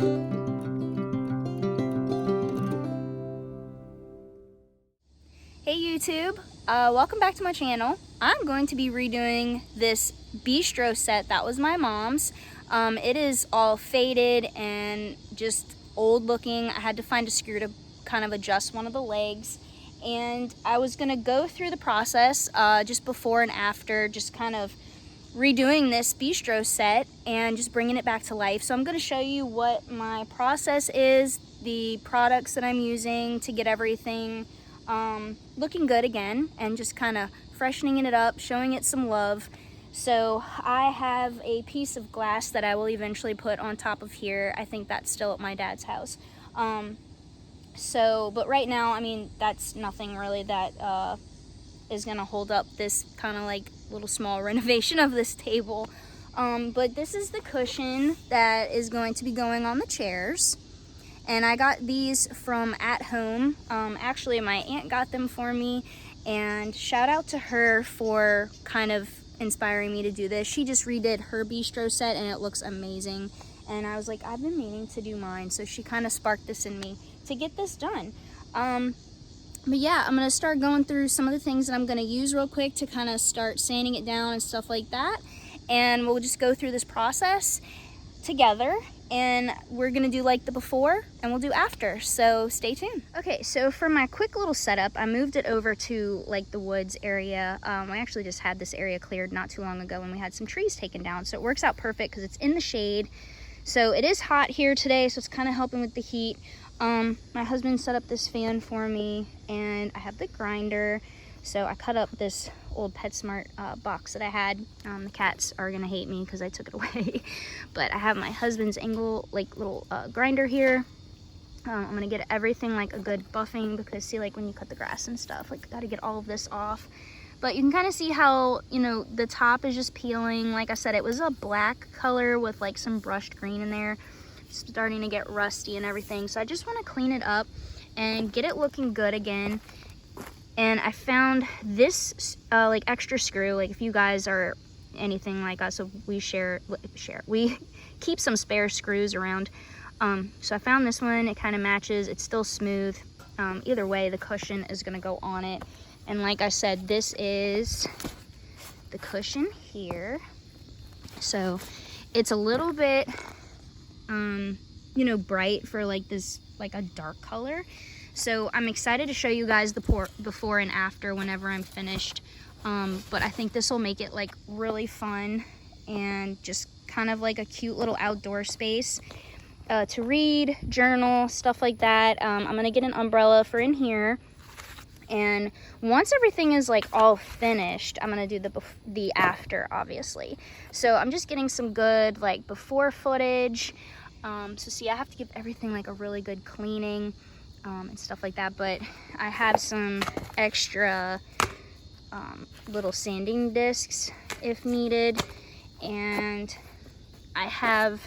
Hey YouTube, welcome back to my channel. I'm going to be redoing this Bistro set that was my mom's. It is all faded and just old looking. I had to find a screw to kind of adjust one of the legs, and I was gonna go through the process just before and after, just kind of redoing this Bistro set and just bringing it back to life. So I'm going to show you what my process is, the products that I'm using to get everything looking good again, and just kind of freshening it up, showing it some love. So I have a piece of glass that I will eventually put on top of here. I think that's still at my dad's house. But right now, I mean, that's nothing really that is gonna hold up this kind of like little small renovation of this table. But this is the cushion that is going to be going on the chairs. And I got these from At Home. Actually, my aunt got them for me, and shout out to her for kind of inspiring me to do this. She just redid her Bistro set and it looks amazing. And I was like, I've been meaning to do mine. So she kind of sparked this in me to get this done. But yeah, I'm gonna start going through some of the things that I'm gonna use real quick to kind of start sanding it down and stuff like that. And we'll just go through this process together, and we're gonna do like the before and we'll do after, so stay tuned. Okay, so for my quick little setup, I moved it over to like the woods area. I actually just had this area cleared not too long ago when we had some trees taken down, so it works out perfect because it's in the shade. So it is hot here today, so it's kind of helping with the heat. My husband set up this fan for me, and I have the grinder. So I cut up this old PetSmart box that I had. The cats are gonna hate me because I took it away. But I have my husband's angle, like little grinder here. I'm gonna get everything like a good buffing, because see, like when you cut the grass and stuff, like gotta get all of this off. But you can kind of see how, you know, the top is just peeling. Like I said, it was a black color with like some brushed green in there. Starting to get rusty and everything. So I just want to clean it up and get it looking good again. And I found this like extra screw. Like if you guys are anything like us, so we we keep some spare screws around. So I found this one. It kind of matches. It's still smooth. Either way, the cushion is going to go on it. And like I said, this is the cushion here. So it's a little bit you know, bright for like this, like a dark color. So I'm excited to show you guys the before and after whenever I'm finished. But I think this will make it like really fun and just kind of like a cute little outdoor space to read, journal, stuff like that. I'm gonna get an umbrella for in here. And once everything is like all finished, I'm gonna do the after, obviously. So I'm just getting some good like before footage. So see, I have to give everything like a really good cleaning and stuff like that. But I have some extra little sanding discs if needed. And I have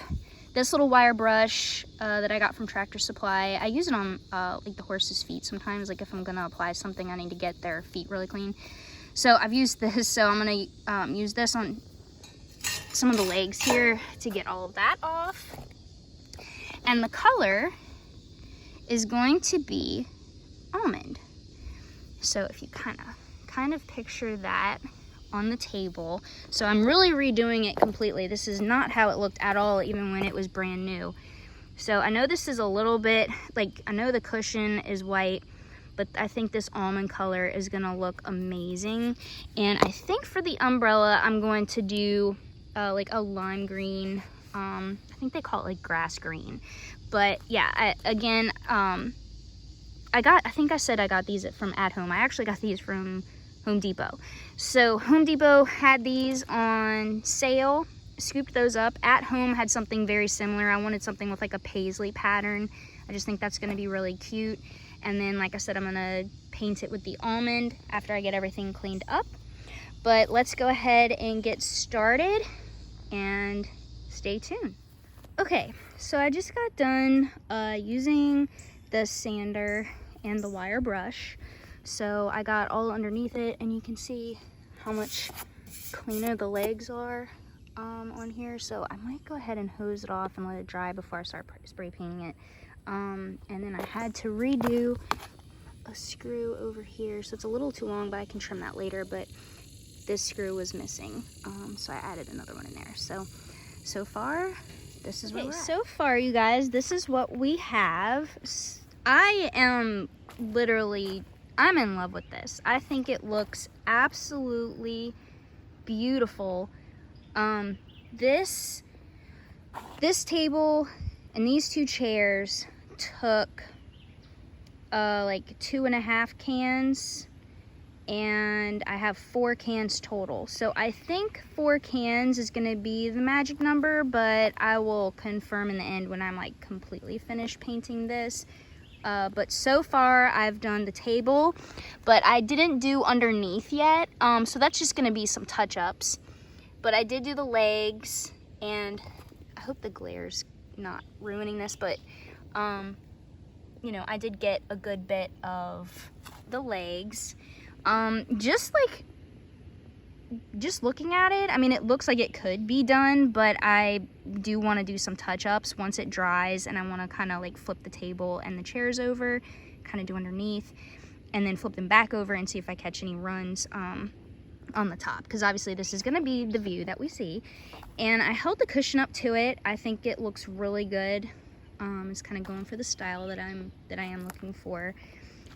this little wire brush that I got from Tractor Supply. I use it on like the horse's feet sometimes, like if I'm gonna apply something, I need to get their feet really clean. So I've used this, so I'm gonna use this on some of the legs here to get all of that off. And the color is going to be almond. So if you kind of picture that on the table. So I'm really redoing it completely. This is not how it looked at all, even when it was brand new. So I know this is a little bit, like, I know the cushion is white, but I think this almond color is gonna look amazing. And I think for the umbrella, I'm going to do like a lime green. I think they call it like grass green. But yeah, I think I said I got these from At Home. I actually got these from Home Depot. So Home Depot had these on sale, scooped those up. At Home had something very similar. I wanted something with like a paisley pattern. I just think that's gonna be really cute. And then, like I said, I'm gonna paint it with the almond after I get everything cleaned up. But let's go ahead and get started and stay tuned. Okay, so I just got done using the sander and the wire brush. So I got all underneath it, and you can see how much cleaner the legs are. on here, so I might go ahead and hose it off and let it dry before I start spray painting it. And then I had to redo a screw over here, so it's a little too long, but I can trim that later. But this screw was missing, so I added another one in there. So far, this is where we're at. So far, you guys, this is what we have. I'm in love with this. I think it looks absolutely beautiful. This table and these two chairs took like 2.5 cans, and I have 4 cans total. So I think 4 cans is gonna be the magic number, but I will confirm in the end when I'm like completely finished painting this. But so far I've done the table, but I didn't do underneath yet. So that's just gonna be some touch-ups. But I did do the legs, and I hope the glare's not ruining this, but you know, I did get a good bit of the legs. Just looking at it, I mean, it looks like it could be done, but I do want to do some touch-ups once it dries, and I want to kind of like flip the table and the chairs over, kind of do underneath, and then flip them back over and see if I catch any runs on the top, because obviously this is going to be the view that we see. And I held the cushion up to it. I think it looks really good. It's kind of going for the style that I am looking for.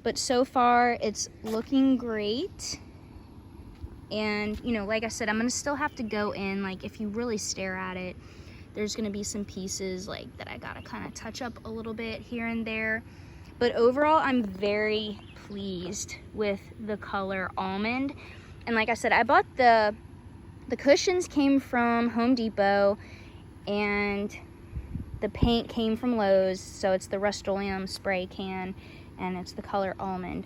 But so far it's looking great. And you know, like I said, I'm gonna still have to go in, like if you really stare at it, there's gonna be some pieces like that I gotta kind of touch up a little bit here and there. But overall, I'm very pleased with the color almond. And like I said, I bought the cushions came from Home Depot, and the paint came from Lowe's. So it's the Rust-Oleum spray can, and it's the color almond.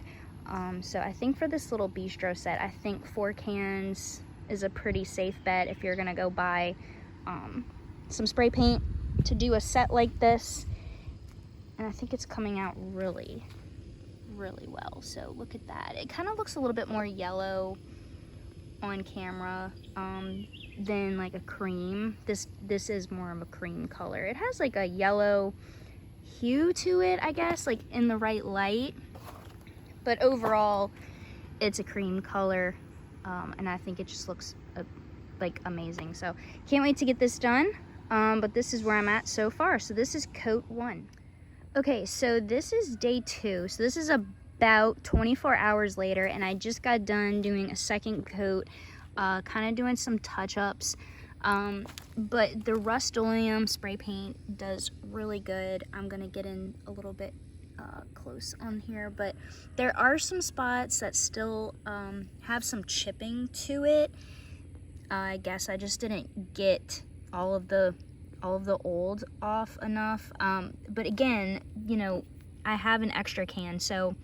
So I think for this little Bistro set, I think 4 cans is a pretty safe bet if you're gonna go buy some spray paint to do a set like this. And I think it's coming out really, really well. So look at that. It kind of looks a little bit more yellow on camera than like a cream. This is more of a cream color. It has like a yellow hue to it, I guess, like in the right light. But overall, it's a cream color, and I think it just looks like amazing. So can't wait to get this done. But this is where I'm at so far. So this is coat 1. Okay, so this is day 2. So this is about 24 hours later, and I just got done doing a second coat, kind of doing some touch-ups. But the Rust-Oleum spray paint does really good. I'm gonna get in a little bit close on here, but there are some spots that still have some chipping to it. I guess I just didn't get all of the old off enough. But again, you know, I have an extra can, so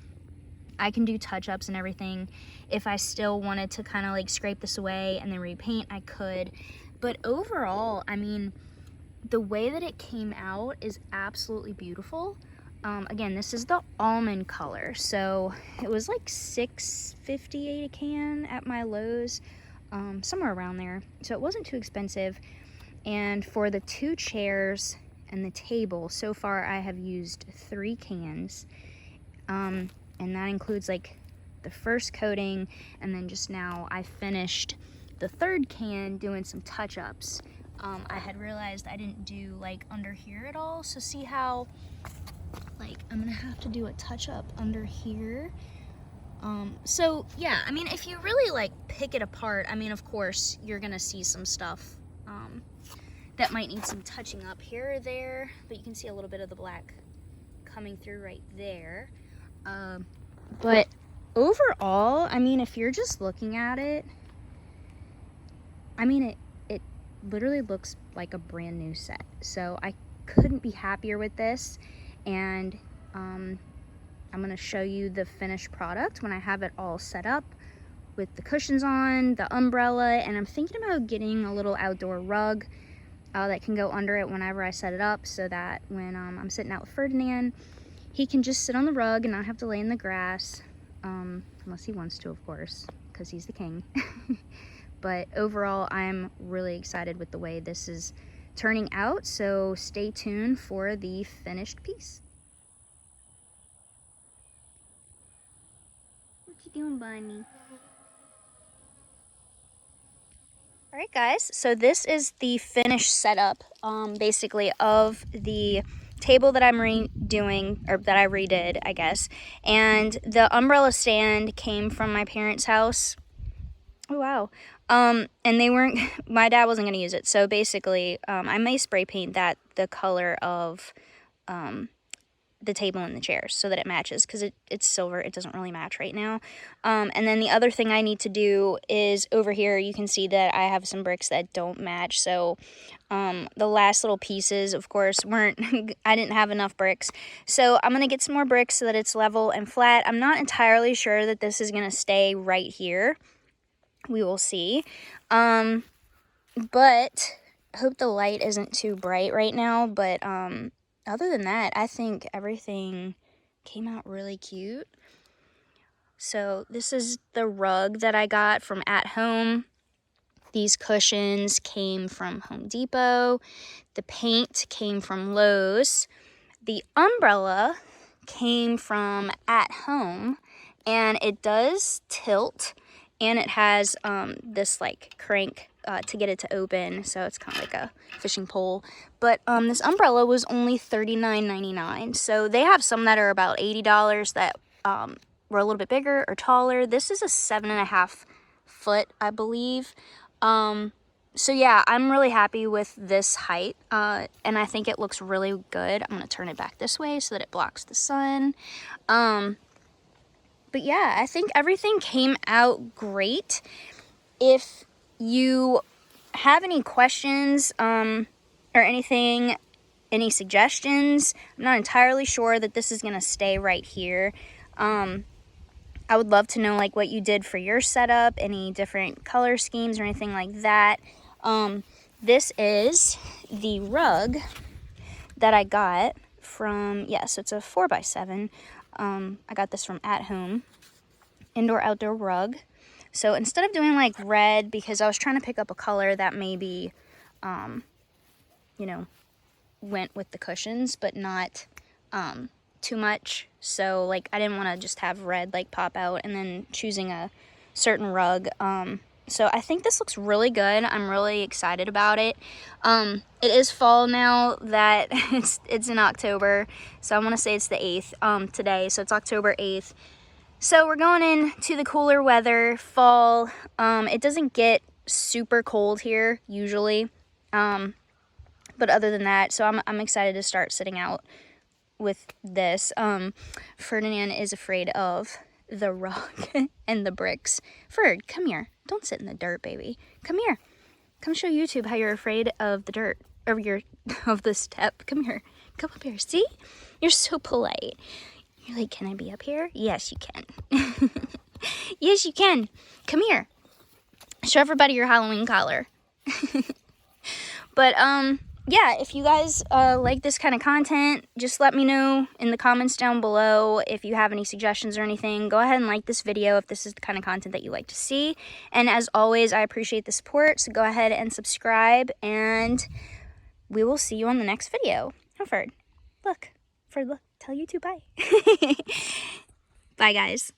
I can do touch-ups and everything. If I still wanted to kind of like scrape this away and then repaint, I could. But overall, I mean, the way that it came out is absolutely beautiful. Again, this is the almond color, so it was like $6.58 a can at my Lowe's, somewhere around there, so it wasn't too expensive. And for the 2 chairs and the table, so far I have used 3 cans, and that includes like the first coating, and then just now I finished the 3rd can doing some touch-ups. I had realized I didn't do like under here at all, so see how like I'm gonna have to do a touch-up under here. So yeah, I mean, if you really like pick it apart, I mean, of course you're gonna see some stuff that might need some touching up here or there, but you can see a little bit of the black coming through right there. But overall, I mean, if you're just looking at it, I mean, it literally looks like a brand new set. So I couldn't be happier with this. And I'm going to show you the finished product when I have it all set up with the cushions on, the umbrella, and I'm thinking about getting a little outdoor rug that can go under it whenever I set it up, so that when I'm sitting out with Ferdinand, he can just sit on the rug and not have to lay in the grass, unless he wants to, of course, because he's the king. But overall, I'm really excited with the way this is turning out, so stay tuned for the finished piece. What you doing, bunny? Alright guys, so this is the finished setup, basically, of the table that I'm redoing, or that I redid, I guess. And the umbrella stand came from my parents' house. Oh wow. And they weren't, my dad wasn't going to use it, so basically, I may spray paint that the color of the table and the chairs so that it matches, because it's silver. It doesn't really match right now. And then the other thing I need to do is over here, you can see that I have some bricks that don't match. So the last little pieces, of course, weren't, I didn't have enough bricks. So I'm going to get some more bricks so that it's level and flat. I'm not entirely sure that this is going to stay right here. We will see. But I hope the light isn't too bright right now, but other than that, I think everything came out really cute. So this is the rug that I got from At Home. These cushions came from Home Depot. The paint came from Lowe's. The umbrella came from At Home, and it does tilt, and it has this like crank to get it to open, so it's kind of like a fishing pole. But this umbrella was only $39.99. So they have some that are about $80 that were a little bit bigger or taller. This is a 7.5 foot, I believe. So yeah, I'm really happy with this height, and I think it looks really good. I'm gonna turn it back this way so that it blocks the sun. But yeah, I think everything came out great. If you have any questions or anything, any suggestions, I'm not entirely sure that this is going to stay right here. I would love to know like what you did for your setup, any different color schemes or anything like that. This is the rug that I got from, so it's a 4x7. I got this from At Home, indoor outdoor rug. So instead of doing like red, because I was trying to pick up a color that maybe, you know, went with the cushions, but not too much. So like I didn't want to just have red like pop out and then choosing a certain rug. So I think this looks really good. I'm really excited about it. It is fall now that it's in October. So I want to say it's the 8th today. So it's October 8th. So we're going into the cooler weather, fall. It doesn't get super cold here usually, but other than that, so I'm excited to start sitting out with this. Ferdinand is afraid of the rug and the bricks. Ferd, come here. Don't sit in the dirt, baby. Come here. Come show YouTube how you're afraid of the dirt, of the step. Come here. Come up here. See? You're so polite. You're like, can I be up here? Yes, you can. Yes, you can. Come here. Show everybody your Halloween collar. But, yeah, if you guys like this kind of content, just let me know in the comments down below. If you have any suggestions or anything, go ahead and like this video if this is the kind of content that you like to see. And as always, I appreciate the support, so go ahead and subscribe, and we will see you on the next video. Oh, Ferd, look. Ferd, look. Tell YouTube bye. Bye, guys.